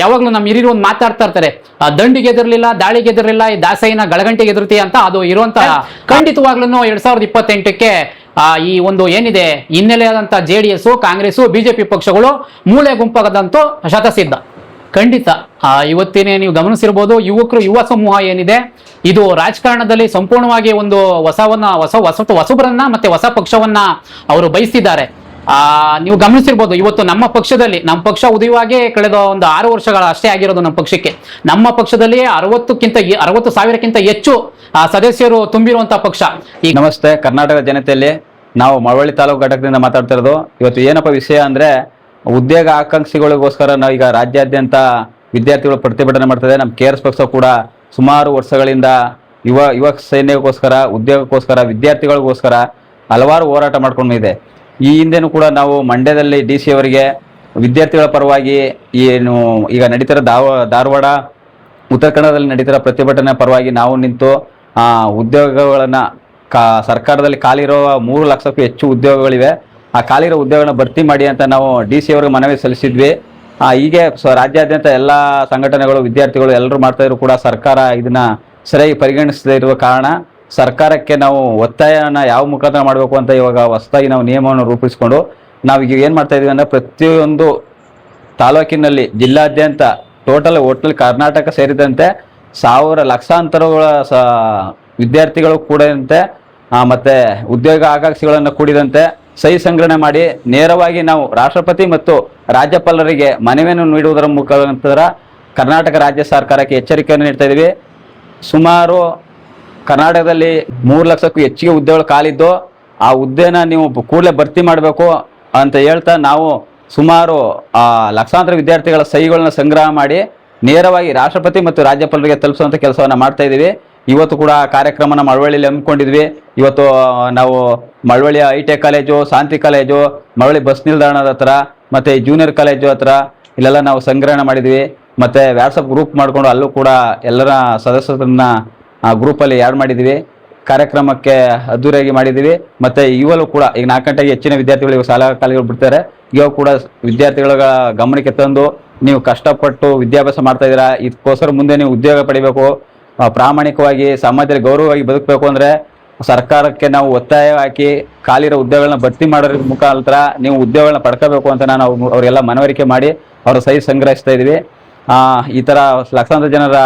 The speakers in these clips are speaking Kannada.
ಯಾವಾಗಲೂ ನಮ್ಮ ಹಿರಿಯರು ಒಂದು ಮಾತಾಡ್ತಾ ಇರ್ತಾರೆ, ದಂಡಿಗೆ ಎದಿರ್ಲಿಲ್ಲ, ದಾಳಿಗೆ ಎದಿರ್ಲಿಲ್ಲ, ಈ ದಾಸೈನ ಗಳಗಂಟೆಗೆ ಎದುರ್ತಿ ಅಂತ. ಅದು ಇರುವಂತ ಖಂಡಿತವಾಗ್ಲೂ 2028ಕ್ಕೆ ಈ ಒಂದು ಏನಿದೆ ಹಿನ್ನೆಲೆಯಾದಂತ JDS, ಕಾಂಗ್ರೆಸ್, ಬಿಜೆಪಿ ಪಕ್ಷಗಳು ಮೂಲೆ ಗುಂಪಾಗದಂತೂ ಶತಸಿದ್ಧ. ಖಂಡಿತ ಇವತ್ತಿನ ನೀವು ಗಮನಿಸಿರ್ಬೋದು, ಯುವ ಸಮೂಹ ಏನಿದೆ ಇದು ರಾಜಕಾರಣದಲ್ಲಿ ಸಂಪೂರ್ಣವಾಗಿ ಒಂದು ಹೊಸಬರನ್ನ ಮತ್ತೆ ಹೊಸ ಪಕ್ಷವನ್ನ ಅವರು ಬಯಸ್ತಿದ್ದಾರೆ. ನೀವು ಗಮನಿಸಿರ್ಬೋದು, ಇವತ್ತು ನಮ್ಮ ಪಕ್ಷ ಉದಯವಾಗಿ ಕಳೆದ ಒಂದು 6 ವರ್ಷಗಳ ಅಷ್ಟೇ ಆಗಿರೋದು. ನಮ್ಮ ಪಕ್ಷಕ್ಕೆ, ನಮ್ಮ ಪಕ್ಷದಲ್ಲಿ 60,000ಕ್ಕಿಂತ ಹೆಚ್ಚು ಸದಸ್ಯರು ತುಂಬಿರುವಂತಹ ಪಕ್ಷ. ಈಗ ನಮಸ್ತೆ ಕರ್ನಾಟಕ ಜನತೆಯಲ್ಲಿ, ನಾವು ಮಳವಳ್ಳಿ ತಾಲೂಕು ಘಟಕದಿಂದ ಮಾತಾಡ್ತಾ ಇರೋದು. ಇವತ್ತು ಏನಪ್ಪ ವಿಷಯ ಅಂದ್ರೆ, ಉದ್ಯೋಗ ಆಕಾಂಕ್ಷಿಗಳಿಗೋಸ್ಕರ ನಾವು ಈಗ ರಾಜ್ಯಾದ್ಯಂತ ವಿದ್ಯಾರ್ಥಿಗಳು ಪ್ರತಿಭಟನೆ ಮಾಡ್ತದೆ. ನಮ್ಮ KRS ಪಕ್ಷ ಕೂಡ ಸುಮಾರು ವರ್ಷಗಳಿಂದ ಯುವ ಸೈನ್ಯಕ್ಕೋಸ್ಕರ, ಉದ್ಯೋಗಕ್ಕೋಸ್ಕರ, ವಿದ್ಯಾರ್ಥಿಗಳಿಗೋಸ್ಕರ ಹಲವಾರು ಹೋರಾಟ ಮಾಡ್ಕೊಂಡಿದೆ. ಈ ಹಿಂದೆನೂ ಕೂಡ ನಾವು ಮಂಡ್ಯದಲ್ಲಿ DC ಅವರಿಗೆ ವಿದ್ಯಾರ್ಥಿಗಳ ಪರವಾಗಿ ಏನು ಈಗ ನಡೀತಿರೋ ಧಾರವಾಡ, ಉತ್ತರ ಕನ್ನಡದಲ್ಲಿ ನಡೀತಿರೋ ಪ್ರತಿಭಟನೆ ಪರವಾಗಿ ನಾವು ನಿಂತು ಉದ್ಯೋಗಗಳನ್ನು ಸರ್ಕಾರದಲ್ಲಿ ಖಾಲಿರೋ 3 ಲಕ್ಷಕ್ಕೂ ಹೆಚ್ಚು ಉದ್ಯೋಗಗಳಿವೆ, ಆ ಖಾಲಿರೋ ಉದ್ಯೋಗನ ಭರ್ತಿ ಮಾಡಿ ಅಂತ ನಾವು DC ಅವರಿಗೆ ಮನವಿ ಸಲ್ಲಿಸಿದ್ವಿ. ಹೀಗೆ ರಾಜ್ಯಾದ್ಯಂತ ಎಲ್ಲ ಸಂಘಟನೆಗಳು, ವಿದ್ಯಾರ್ಥಿಗಳು ಎಲ್ಲರೂ ಮಾಡ್ತಾ ಇದ್ರು ಕೂಡ ಸರ್ಕಾರ ಇದನ್ನ ಸರಿಯಾಗಿ ಪರಿಗಣಿಸದೇ ಇರುವ ಕಾರಣ ಸರ್ಕಾರಕ್ಕೆ ನಾವು ಒತ್ತಾಯನ ಯಾವ ಮುಖಾಂತರ ಮಾಡಬೇಕು ಅಂತ ಇವಾಗ ಹೊಸದಾಗಿ ನಾವು ನಿಯಮವನ್ನು ರೂಪಿಸಿಕೊಂಡು ನಾವೀಗ ಏನು ಮಾಡ್ತಾ ಇದೀವಿ ಅಂದರೆ, ಪ್ರತಿಯೊಂದು ತಾಲೂಕಿನಲ್ಲಿ ಜಿಲ್ಲಾದ್ಯಂತ ಒಟ್ಟಲ್ಲಿ ಕರ್ನಾಟಕ ಸೇರಿದಂತೆ ಲಕ್ಷಾಂತರಗಳ ವಿದ್ಯಾರ್ಥಿಗಳು ಕೂಡಿದಂತೆ ಮತ್ತೆ ಉದ್ಯೋಗ ಆಕಾಂಕ್ಷಿಗಳನ್ನು ಕೂಡಿದಂತೆ ಸಹಿ ಸಂಗ್ರಹಣೆ ಮಾಡಿ ನೇರವಾಗಿ ನಾವು ರಾಷ್ಟ್ರಪತಿ ಮತ್ತು ರಾಜ್ಯಪಾಲರಿಗೆ ಮನವಿಯನ್ನು ನೀಡುವುದರ ಮುಖಾಂತರ ಕರ್ನಾಟಕ ರಾಜ್ಯ ಸರ್ಕಾರಕ್ಕೆ ಎಚ್ಚರಿಕೆಯನ್ನು ನೀಡ್ತಾ ಇದ್ದೀವಿ. ಸುಮಾರು ಕರ್ನಾಟಕದಲ್ಲಿ 3 ಲಕ್ಷಕ್ಕೂ ಹೆಚ್ಚಿಗೆ ಹುದ್ದೆಗಳು ಖಾಲಿದ್ದು, ಆ ಹುದ್ದೆನ ನೀವು ಕೂಡಲೇ ಭರ್ತಿ ಮಾಡಬೇಕು ಅಂತ ಹೇಳ್ತಾ ನಾವು ಸುಮಾರು ಲಕ್ಷಾಂತರ ವಿದ್ಯಾರ್ಥಿಗಳ ಸಹಿಗಳನ್ನ ಸಂಗ್ರಹ ಮಾಡಿ ನೇರವಾಗಿ ರಾಷ್ಟ್ರಪತಿ ಮತ್ತು ರಾಜ್ಯಪಾಲರಿಗೆ ತಲುಪಿಸುವಂಥ ಕೆಲಸವನ್ನು ಮಾಡ್ತಾ ಇದ್ದೀವಿ. ಇವತ್ತು ಕೂಡ ಕಾರ್ಯಕ್ರಮನ ಮಳವಳ್ಳಿಯಲ್ಲಿ ಹಮ್ಮಿಕೊಂಡಿದ್ವಿ. ಇವತ್ತು ನಾವು ಮಳವಳ್ಳಿಯ ITech ಕಾಲೇಜು, ಶಾಂತಿ ಕಾಲೇಜು, ಮಳವಳ್ಳಿ ಬಸ್ ನಿಲ್ದಾಣದ ಹತ್ರ ಮತ್ತು ಜೂನಿಯರ್ ಕಾಲೇಜು ಹತ್ರ ಇಲ್ಲೆಲ್ಲ ನಾವು ಸಂಗ್ರಹಣೆ ಮಾಡಿದ್ವಿ. ಮತ್ತು ವಾಟ್ಸಪ್ ಗ್ರೂಪ್ ಮಾಡಿಕೊಂಡು ಅಲ್ಲೂ ಕೂಡ ಎಲ್ಲರ ಸದಸ್ಯರನ್ನ ಗ್ರೂಪಲ್ಲಿ ಆ್ಯಡ್ ಮಾಡಿದ್ವಿ. ಕಾರ್ಯಕ್ರಮಕ್ಕೆ ಅದ್ದೂರಿಯಾಗಿ ಮಾಡಿದ್ದೀವಿ. ಮತ್ತು ಇವಾಗಲೂ ಕೂಡ ಈಗ 4 ಗಂಟೆಗೆ ಹೆಚ್ಚಿನ ವಿದ್ಯಾರ್ಥಿಗಳು ಶಾಲಾ ಕಾಲೇಜುಗಳು ಬಿಡ್ತಾರೆ. ಇವಾಗ ಕೂಡ ವಿದ್ಯಾರ್ಥಿಗಳ ಗಮನಕ್ಕೆ ತಂದು, ನೀವು ಕಷ್ಟಪಟ್ಟು ವಿದ್ಯಾಭ್ಯಾಸ ಮಾಡ್ತಾ ಇದ್ದೀರಾ, ಇದಕ್ಕೋಸ್ಕರ ಮುಂದೆ ನೀವು ಉದ್ಯೋಗ ಪಡಿಬೇಕು, ಪ್ರಾಮಾಣಿಕವಾಗಿ ಸಮಾಜದಲ್ಲಿ ಗೌರವವಾಗಿ ಬದುಕಬೇಕು ಅಂದರೆ ಸರ್ಕಾರಕ್ಕೆ ನಾವು ಒತ್ತಾಯ ಹಾಕಿ ಖಾಲಿರೋ ಉದ್ಯೋಗಗಳನ್ನ ಭರ್ತಿ ಮಾಡೋದ್ರ ಮುಖಾಂತರ ನೀವು ಉದ್ಯೋಗಗಳನ್ನ ಪಡ್ಕೋಬೇಕು ಅಂತ ನಾನು ಅವರಿಗೆಲ್ಲ ಮನವರಿಕೆ ಮಾಡಿ ಅವರ ಸಹಿ ಸಂಗ್ರಹಿಸ್ತಾ ಇದ್ದೀವಿ. ಈ ಥರ ಲಕ್ಷಾಂತರ ಜನರ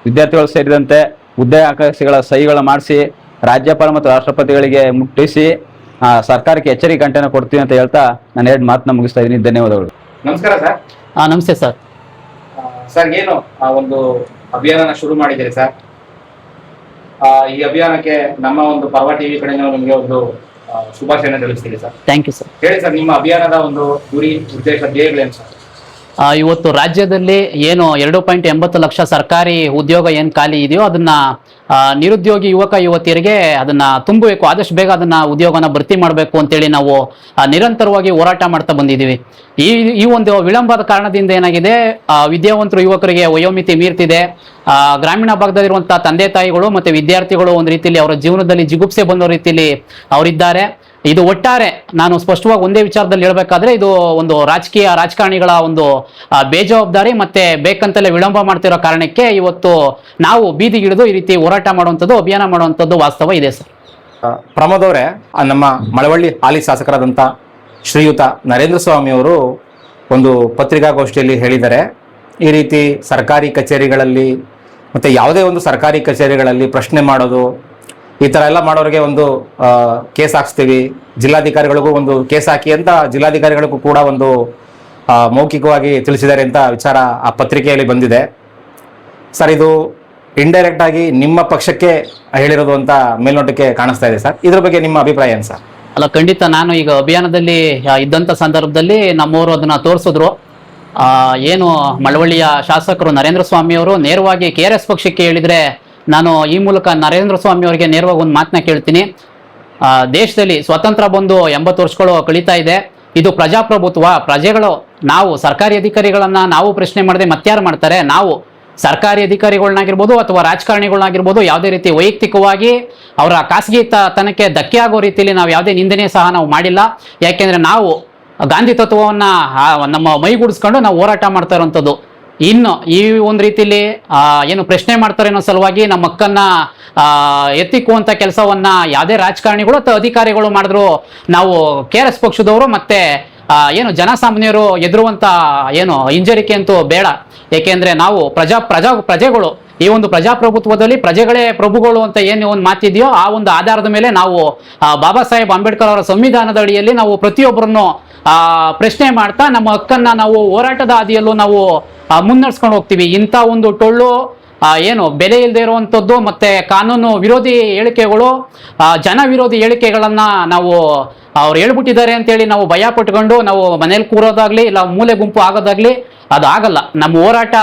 ವಿದ್ಯಾರ್ಥಿಗಳು ಸೇರಿದಂತೆ ಉದ್ಯೋಗ ಆಕಾಂಕ್ಷಿಗಳ ಸಹಿಗಳನ್ನ ಮಾಡಿಸಿ ರಾಜ್ಯಪಾಲ ಮತ್ತು ರಾಷ್ಟ್ರಪತಿಗಳಿಗೆ ಮುಟ್ಟಿಸಿ ಸರ್ಕಾರಕ್ಕೆ ಎಚ್ಚರಿಕೆ ಗಂಟೆನ ಕೊಡ್ತೀವಿ ಅಂತ ಹೇಳ್ತಾ ನಾನು 2 ಮಾತನ್ನ ಮುಗಿಸ್ತಾ ಇದ್ದೀನಿ. ಧನ್ಯವಾದಗಳು. ನಮಸ್ಕಾರ ಸರ್. ನಮಸ್ತೆ ಸರ್. ಸರ್, ಏನು ಒಂದು ಅಭಿಯಾನ ಶುರು ಮಾಡಿದ್ದೀರಿ ಸರ್? ಈ ಅಭಿಯಾನಕ್ಕೆ ನಮ್ಮ ಒಂದು ಪರ್ವ ಟಿವಿ ಕಡೆಯಿಂದ ನಿಮಗೆ ಒಂದು ಶುಭಾಶಯನ ತಿಳಿಸ್ತೀವಿ ಸರ್. Thank you sir. ಹೇಳಿ ಸರ್, ನಿಮ್ಮ ಅಭಿಯಾನದ ಒಂದು ಗುರಿ, ಉದ್ದೇಶ, ಧ್ಯೇಯಗಳೇನು ಸರ್? ಇವತ್ತು ರಾಜ್ಯದಲ್ಲಿ ಏನು 2.80 ಲಕ್ಷ ಸರ್ಕಾರಿ ಉದ್ಯೋಗ ಏನು ಖಾಲಿ ಇದೆಯೋ ಅದನ್ನ ನಿರುದ್ಯೋಗಿ ಯುವಕ ಯುವತಿಯರಿಗೆ ಅದನ್ನ ತುಂಬಬೇಕು, ಆದಷ್ಟು ಬೇಗ ಅದನ್ನ ಉದ್ಯೋಗನ ಭರ್ತಿ ಮಾಡಬೇಕು ಅಂತೇಳಿ ನಾವು ನಿರಂತರವಾಗಿ ಹೋರಾಟ ಮಾಡ್ತಾ ಬಂದಿದ್ದೀವಿ. ಈ ಒಂದು ವಿಳಂಬದ ಕಾರಣದಿಂದ ಏನಾಗಿದೆ, ವಿದ್ಯಾವಂತರು ಯುವಕರಿಗೆ ವಯೋಮಿತಿ ಮೀರ್ತಿದೆ. ಗ್ರಾಮೀಣ ಭಾಗದಲ್ಲಿರುವಂತಹ ತಂದೆ ತಾಯಿಗಳು ಮತ್ತೆ ವಿದ್ಯಾರ್ಥಿಗಳು ಒಂದು ರೀತಿಯಲ್ಲಿ ಅವರ ಜೀವನದಲ್ಲಿ ಜಿಗುಪ್ಸೆ ಬಂದೋ ರೀತಿಯಲ್ಲಿ ಅವರಿದ್ದಾರೆ. ಇದು ಒಟ್ಟಾರೆ ನಾನು ಸ್ಪಷ್ಟವಾಗಿ ಒಂದೇ ವಿಚಾರದಲ್ಲಿ ಹೇಳ್ಬೇಕಾದ್ರೆ, ಇದು ಒಂದು ರಾಜಕಾರಣಿಗಳ ಒಂದು ಬೇಜವಾಬ್ದಾರಿ ಮತ್ತೆ ಬೇಕಂತಲೇ ವಿಳಂಬ ಮಾಡ್ತಿರೋ ಕಾರಣಕ್ಕೆ ಇವತ್ತು ನಾವು ಬೀದಿಗಿಳಿದು ಈ ರೀತಿ ಹೋರಾಟ ಮಾಡುವಂಥದ್ದು, ಅಭಿಯಾನ ಮಾಡುವಂಥದ್ದು ವಾಸ್ತವ ಇದೆ ಸರ್. ಪ್ರಮೋದ್ ಅವರೇ, ನಮ್ಮ ಮಳವಳ್ಳಿ ಹಾಲಿ ಶಾಸಕರಾದಂಥ ಶ್ರೀಯುತ ನರೇಂದ್ರ ಸ್ವಾಮಿ ಅವರು ಒಂದು ಪತ್ರಿಕಾಗೋಷ್ಠಿಯಲ್ಲಿ ಹೇಳಿದ್ದಾರೆ, ಈ ರೀತಿ ಸರ್ಕಾರಿ ಕಚೇರಿಗಳಲ್ಲಿ ಮತ್ತು ಯಾವುದೇ ಒಂದು ಸರ್ಕಾರಿ ಕಚೇರಿಗಳಲ್ಲಿ ಪ್ರಶ್ನೆ ಮಾಡೋದು, ಈ ಥರ ಎಲ್ಲ ಮಾಡೋರಿಗೆ ಒಂದು ಕೇಸ್ ಹಾಕ್ಸ್ತೀವಿ, ಜಿಲ್ಲಾಧಿಕಾರಿಗಳಿಗೂ ಒಂದು ಕೇಸ್ ಹಾಕಿ ಅಂತ ಜಿಲ್ಲಾಧಿಕಾರಿಗಳಿಗೂ ಕೂಡ ಒಂದು ಮೌಖಿಕವಾಗಿ ತಿಳಿಸಿದ್ದಾರೆ ಅಂತ ವಿಚಾರ ಆ ಪತ್ರಿಕೆಯಲ್ಲಿ ಬಂದಿದೆ. ಸರ್, ಇದು ಇಂಡೈರೆಕ್ಟ್ ಆಗಿ ನಿಮ್ಮ ಪಕ್ಷಕ್ಕೆ ಹೇಳಿರೋದು ಅಂತ ಮೇಲ್ನೋಟಕ್ಕೆ ಕಾಣಿಸ್ತಾ ಇದೆ ಸರ್. ಇದ್ರ ಬಗ್ಗೆ ನಿಮ್ಮ ಅಭಿಪ್ರಾಯ ಏನು ಸರ್? ಅಲ್ಲ, ಖಂಡಿತ ನಾನು ಈಗ ಅಭಿಯಾನದಲ್ಲಿ ಇದ್ದಂಥ ಸಂದರ್ಭದಲ್ಲಿ ನಮ್ಮವರು ಅದನ್ನ ತೋರಿಸಿದ್ರು. ಏನು ಮಳವಳ್ಳಿಯ ಶಾಸಕರು ನರೇಂದ್ರ ಸ್ವಾಮಿ ಅವರು ನೇರವಾಗಿ KRS ಪಕ್ಷಕ್ಕೆ ಹೇಳಿದ್ರೆ, ನಾನು ಈ ಮೂಲಕ ನರೇಂದ್ರ ಸ್ವಾಮಿ ಅವರಿಗೆ ನೇರವಾಗಿ ಒಂದು ಮಾತನ್ನ ಕೇಳ್ತೀನಿ. ದೇಶದಲ್ಲಿ ಸ್ವಾತಂತ್ರ್ಯ ಬಂದು 80 ವರ್ಷಗಳು ಕಳೀತಾ ಇದೆ. ಇದು ಪ್ರಜಾಪ್ರಭುತ್ವ. ಪ್ರಜೆಗಳು, ನಾವು ಸರ್ಕಾರಿ ಅಧಿಕಾರಿಗಳನ್ನ ನಾವು ಪ್ರಶ್ನೆ ಮಾಡದೆ ಮತ್ಯಾರು ಮಾಡ್ತಾರೆ? ನಾವು ಸರ್ಕಾರಿ ಅಧಿಕಾರಿಗಳನ್ನಾಗಿರ್ಬೋದು ಅಥವಾ ರಾಜಕಾರಣಿಗಳನ್ನಾಗಿರ್ಬೋದು ಯಾವುದೇ ರೀತಿ ವೈಯಕ್ತಿಕವಾಗಿ ಅವರ ಖಾಸಗಿ ತನಕ್ಕೆ ಧಕ್ಕೆ ಆಗೋ ರೀತಿಯಲ್ಲಿ ನಾವು ಯಾವುದೇ ನಿಂದನೆ ಸಹ ನಾವು ಮಾಡಿಲ್ಲ. ಯಾಕೆಂದ್ರೆ ನಾವು ಗಾಂಧಿ ತತ್ವವನ್ನ ನಮ್ಮ ಮೈಗೂಡಿಸ್ಕೊಂಡು ನಾವು ಹೋರಾಟ ಮಾಡ್ತಾ ಇರುವಂಥದ್ದು. ಇನ್ನು ಈ ಒಂದು ರೀತಿಲಿ ಏನು ಪ್ರಶ್ನೆ ಮಾಡ್ತಾರೆ ಅನ್ನೋ ಸಲುವಾಗಿ ನಮ್ಮ ಅಕ್ಕನ್ನ ಎತ್ತಿಕ್ಕುವಂತ ಕೆಲಸವನ್ನ ಯಾವುದೇ ರಾಜಕಾರಣಿಗಳು ಅಥವಾ ಅಧಿಕಾರಿಗಳು ಮಾಡಿದ್ರು ನಾವು KRS ಪಕ್ಷದವರು ಮತ್ತೆ ಏನು ಜನಸಾಮಾನ್ಯರು ಎದುರುವಂತ ಏನು ಹಿಂಜರಿಕೆ ಅಂತೂ ಬೇಡ. ಏಕೆಂದ್ರೆ ನಾವು ಪ್ರಜೆಗಳು ಈ ಒಂದು ಪ್ರಜಾಪ್ರಭುತ್ವದಲ್ಲಿ ಪ್ರಜೆಗಳೇ ಪ್ರಭುಗಳು ಅಂತ ಏನು ಒಂದು ಮಾತಿದೆಯೋ ಆ ಒಂದು ಆಧಾರದ ಮೇಲೆ ನಾವು ಬಾಬಾ ಸಾಹೇಬ್ ಅಂಬೇಡ್ಕರ್ ಅವರ ಸಂವಿಧಾನದ ಅಡಿಯಲ್ಲಿ ನಾವು ಪ್ರತಿಯೊಬ್ಬರನ್ನು ಪ್ರಶ್ನೆ ಮಾಡ್ತಾ ನಮ್ಮ ಹಕ್ಕನ್ನ ನಾವು ಹೋರಾಟದ ಹಾದಿಯಲ್ಲೂ ನಾವು ಮುನ್ನಡೆಸ್ಕೊಂಡು ಹೋಗ್ತೀವಿ. ಇಂಥ ಒಂದು ಟೊಳ್ಳು ಏನು ಬೆಲೆ ಇಲ್ಲದೆ ಇರುವಂಥದ್ದು ಮತ್ತೆ ಕಾನೂನು ವಿರೋಧಿ ಹೇಳಿಕೆಗಳು, ಜನ ವಿರೋಧಿ ಹೇಳಿಕೆಗಳನ್ನ ನಾವು ಅವ್ರು ಹೇಳ್ಬಿಟ್ಟಿದ್ದಾರೆ ಅಂತೇಳಿ ನಾವು ಭಯ ಪಟ್ಕೊಂಡು ನಾವು ಮನೇಲಿ ಕೂರೋದಾಗ್ಲಿ ಇಲ್ಲ ಮೂಲೆ ಗುಂಪು ಆಗೋದಾಗ್ಲಿ ಅದು ಆಗಲ್ಲ. ನಮ್ಮ ಹೋರಾಟ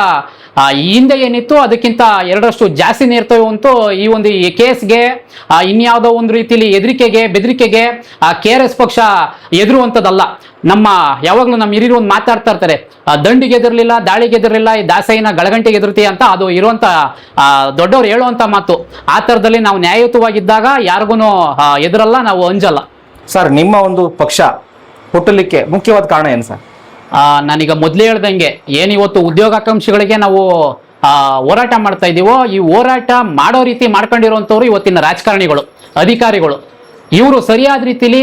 ಈ ಹಿಂದೆ ಏನಿತ್ತು ಅದಕ್ಕಿಂತ 2ರಷ್ಟು ಜಾಸ್ತಿನೇ ಇರ್ತವೆ ಅಂತೂ ಈ ಒಂದು ಕೇಸ್ಗೆ ಇನ್ಯಾವುದೋ ಒಂದು ರೀತಿಲಿ ಹೆದರಿಕೆಗೆ ಬೆದರಿಕೆಗೆ KRS ಪಕ್ಷ ಎದುರುವಂಥದ್ದಲ್ಲ. ಯಾವಾಗಲೂ ನಮ್ಮ ಹಿರಿಯರು ಒಂದು ಮಾತಾಡ್ತಾ ಇರ್ತಾರೆ, ದಂಡಿಗೆ ಎದುರ್ಲಿಲ್ಲ, ದಾಳಿಗೆ ಎದುರ್ಲಿಲ್ಲ, ಈ ದಾಸೈನ ಗಳಗಂಟೆಗೆ ಎದುರ್ತಿ ಅಂತ. ಅದು ಇರುವಂತ ದೊಡ್ಡವ್ರು ಹೇಳುವಂತ ಮಾತು. ಆ ಥರದಲ್ಲಿ ನಾವು ನ್ಯಾಯಯುತವಾಗಿದ್ದಾಗ ಯಾರಿಗೂ ಎದುರಲ್ಲ, ನಾವು ಅಂಜಲ್ಲ. ಸರ್, ನಿಮ್ಮ ಒಂದು ಪಕ್ಷ ಹುಟ್ಟಲಿಕ್ಕೆ ಮುಖ್ಯವಾದ ಕಾರಣ ಏನು ಸರ್? ನಾನೀಗ ಮೊದಲೇ ಹೇಳ್ದಂಗೆ ಏನು ಇವತ್ತು ಉದ್ಯೋಗಾಕಾಂಕ್ಷಿಗಳಿಗೆ ನಾವು ಹೋರಾಟ ಮಾಡ್ತಾ ಇದ್ದೀವೋ, ಈ ಹೋರಾಟ ಮಾಡೋ ರೀತಿ ಮಾಡ್ಕೊಂಡಿರುವಂಥವ್ರು ಇವತ್ತಿನ ರಾಜಕಾರಣಿಗಳು, ಅಧಿಕಾರಿಗಳು. ಇವರು ಸರಿಯಾದ ರೀತಿಲಿ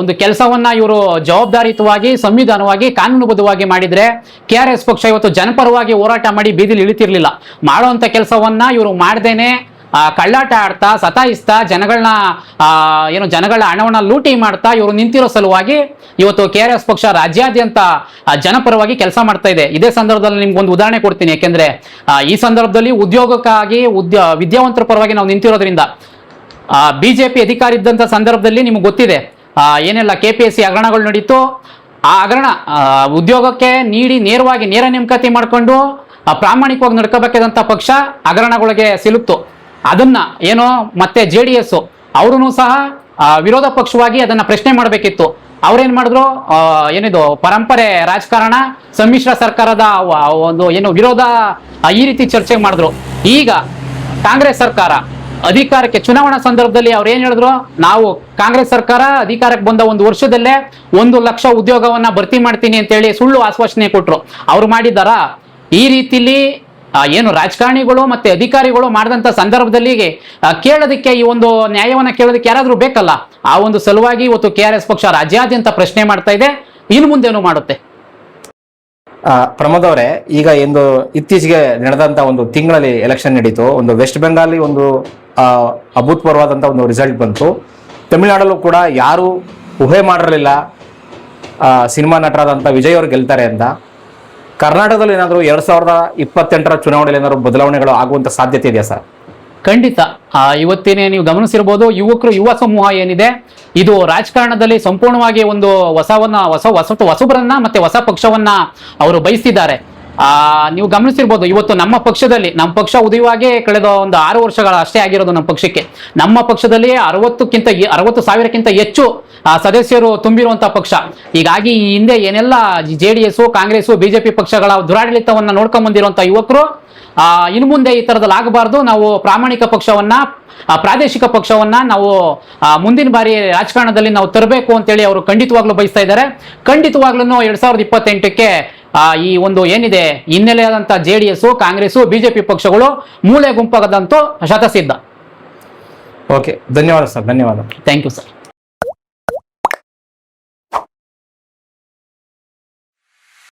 ಒಂದು ಕೆಲಸವನ್ನ ಇವರು ಜವಾಬ್ದಾರಿಯುತವಾಗಿ ಸಂವಿಧಾನವಾಗಿ ಕಾನೂನುಬದ್ಧವಾಗಿ ಮಾಡಿದ್ರೆ KRS ಪಕ್ಷ ಇವತ್ತು ಜನಪರವಾಗಿ ಹೋರಾಟ ಮಾಡಿ ಬೀದಿಲಿ ಇಳಿತಿರ್ಲಿಲ್ಲ. ಮಾಡುವಂತ ಕೆಲಸವನ್ನ ಇವರು ಮಾಡ್ದೇನೆ ಕಳ್ಳಾಟ ಆಡ್ತಾ ಸತಾಯಿಸ್ತಾ ಜನಗಳ ಹಣವನ್ನ ಲೂಟಿ ಮಾಡ್ತಾ ಇವರು ನಿಂತಿರೋ ಸಲುವಾಗಿ ಇವತ್ತು KRS ಪಕ್ಷ ರಾಜ್ಯಾದ್ಯಂತ ಜನಪರವಾಗಿ ಕೆಲಸ ಮಾಡ್ತಾ ಇದೆ. ಇದೇ ಸಂದರ್ಭದಲ್ಲಿ ನಿಮ್ಗೆ ಒಂದು ಉದಾಹರಣೆ ಕೊಡ್ತೀನಿ. ಯಾಕೆಂದ್ರೆ ಈ ಸಂದರ್ಭದಲ್ಲಿ ಉದ್ಯೋಗಕ್ಕಾಗಿ ವಿದ್ಯಾವಂತರ ಪರವಾಗಿ ನಾವು ನಿಂತಿರೋದ್ರಿಂದ BJP ಅಧಿಕಾರ ಇದ್ದಂತ ಸಂದರ್ಭದಲ್ಲಿ ನಿಮ್ಗೆ ಗೊತ್ತಿದೆ ಏನೆಲ್ಲ KPSC ಹಗರಣಗಳು ನಡೀತು. ಆ ಹಗರಣ ಉದ್ಯೋಗಕ್ಕೆ ನೀಡಿ ನೇರ ನೇಮಕಾತಿ ಮಾಡ್ಕೊಂಡು ಪ್ರಾಮಾಣಿಕವಾಗಿ ನಡ್ಕೋಬೇಕಾದಂತ ಪಕ್ಷ ಹಗರಣಗಳಿಗೆ ಸಿಲುಕ್ತು. ಅದನ್ನ ಏನೋ ಮತ್ತೆ JDS ಅವರು ಸಹ ವಿರೋಧ ಪಕ್ಷವಾಗಿ ಅದನ್ನ ಪ್ರಶ್ನೆ ಮಾಡಬೇಕಿತ್ತು. ಅವ್ರೇನ್ ಮಾಡಿದ್ರು, ಏನಿದು ಪರಂಪರೆ ರಾಜಕಾರಣ, ಸಮ್ಮಿಶ್ರ ಸರ್ಕಾರದ ಒಂದು ಏನು ವಿರೋಧ ಈ ರೀತಿ ಚರ್ಚೆ ಮಾಡಿದ್ರು. ಈಗ ಕಾಂಗ್ರೆಸ್ ಸರ್ಕಾರ ಅಧಿಕಾರಕ್ಕೆ ಚುನಾವಣಾ ಸಂದರ್ಭದಲ್ಲಿ ಅವ್ರು ಏನ್ ಹೇಳಿದ್ರು, ನಾವು ಕಾಂಗ್ರೆಸ್ ಸರ್ಕಾರ ಅಧಿಕಾರಕ್ಕೆ ಬಂದ 1 ವರ್ಷದಲ್ಲೇ 1 ಲಕ್ಷ ಉದ್ಯೋಗವನ್ನ ಭರ್ತಿ ಮಾಡ್ತೀನಿ ಅಂತೇಳಿ ಸುಳ್ಳು ಆಶ್ವಾಸನೆ ಕೊಟ್ರು. ಅವ್ರು ಮಾಡಿದಾರ? ಈ ರೀತಿಲಿ ಏನು ರಾಜಕಾರಣಿಗಳು ಮತ್ತೆ ಅಧಿಕಾರಿಗಳು ಮಾಡಿದಂತ ಸಂದರ್ಭದಲ್ಲಿ ಕೇಳೋದಕ್ಕೆ ಈ ಒಂದು ನ್ಯಾಯವನ್ನ ಕೇಳೋದಕ್ಕೆ ಯಾರಾದ್ರೂ ಬೇಕಲ್ಲ. ಆ ಒಂದು ಸಲುವಾಗಿ ಇವತ್ತು KRS ಪಕ್ಷ ರಾಜ್ಯಾದ್ಯಂತ ಪ್ರಶ್ನೆ ಮಾಡ್ತಾ ಇದೆ, ಇನ್ನು ಮುಂದೇನು ಮಾಡುತ್ತೆ. ಪ್ರಮೋದ್ ಅವರೇ, ಈಗ ಇತ್ತೀಚೆಗೆ ನಡೆದಂತ ಒಂದು ತಿಂಗಳಲ್ಲಿ ಎಲೆಕ್ಷನ್ ನಡೀತು. ಒಂದು ವೆಸ್ಟ್ ಬೆಂಗಾಲಿ ಒಂದು ಅಭೂತಪೂರ್ವವಾದಂಥ ಒಂದು ರಿಸಲ್ಟ್ ಬಂತು. ತಮಿಳುನಾಡಲ್ಲೂ ಕೂಡ ಯಾರು ಊಹೆ ಮಾಡಿರಲಿಲ್ಲ ಸಿನಿಮಾ ನಟರಾದಂಥ ವಿಜಯ್ ಅವರು ಗೆಲ್ತಾರೆ ಅಂತ. ಕರ್ನಾಟಕದಲ್ಲಿ ಏನಾದರೂ 2028ರ ಚುನಾವಣೆಯಲ್ಲಿ ಏನಾದರೂ ಬದಲಾವಣೆಗಳು ಆಗುವಂಥ ಸಾಧ್ಯತೆ ಇದೆಯಾ ಸರ್? ಖಂಡಿತ. ಇವತ್ತಿನೇ ನೀವು ಗಮನಿಸಿರ್ಬೋದು, ಯುವ ಸಮೂಹ ಏನಿದೆ ಇದು ರಾಜಕಾರಣದಲ್ಲಿ ಸಂಪೂರ್ಣವಾಗಿ ಒಂದು ಹೊಸಬರನ್ನ ಮತ್ತೆ ಹೊಸ ಪಕ್ಷವನ್ನ ಅವರು ಬಯಸ್ತಿದ್ದಾರೆ. ನೀವು ಗಮನಿಸಿರ್ಬೋದು, ಇವತ್ತು ನಮ್ಮ ಪಕ್ಷ ಉದಯವಾಗಿ ಕಳೆದ ಒಂದು 6 ವರ್ಷಗಳ ಅಷ್ಟೇ ಆಗಿರೋದು. ನಮ್ಮ ಪಕ್ಷದಲ್ಲಿ 60,000ಕ್ಕಿಂತ ಹೆಚ್ಚು ಸದಸ್ಯರು ತುಂಬಿರುವಂತಹ ಪಕ್ಷ. ಹೀಗಾಗಿ ಈ ಹಿಂದೆ ಏನೆಲ್ಲ JDS, ಕಾಂಗ್ರೆಸ್, BJP ಪಕ್ಷಗಳ ದುರಾಡಳಿತವನ್ನ ನೋಡ್ಕೊಂಡ್ ಬಂದಿರುವಂತಹ ಯುವಕರು ಇನ್ನು ಮುಂದೆ ಈ ತರದಲ್ಲಿ ಆಗಬಾರ್ದು, ನಾವು ಪ್ರಾಮಾಣಿಕ ಪಕ್ಷವನ್ನ ಪ್ರಾದೇಶಿಕ ಪಕ್ಷವನ್ನ ನಾವು ಮುಂದಿನ ಬಾರಿ ರಾಜಕಾರಣದಲ್ಲಿ ನಾವು ತರಬೇಕು ಅಂತೇಳಿ ಅವರು ಖಂಡಿತವಾಗ್ಲೂ ಬಯಸ್ತಾ ಇದ್ದಾರೆ. ಖಂಡಿತವಾಗ್ಲೂ 2028ಕ್ಕೆ ಈ ಒಂದು ಏನಿದೆ ಹಿನ್ನೆಲೆಯಾದಂತಹ JDS, ಕಾಂಗ್ರೆಸ್, BJP ಪಕ್ಷಗಳು ಮೂಲೆ ಗುಂಪಾಗದಂತೂ ಶತಸಿದ್ಧ. ಓಕೆ, ಧನ್ಯವಾದ ಸರ್. ಧನ್ಯವಾದ. Thank you sir.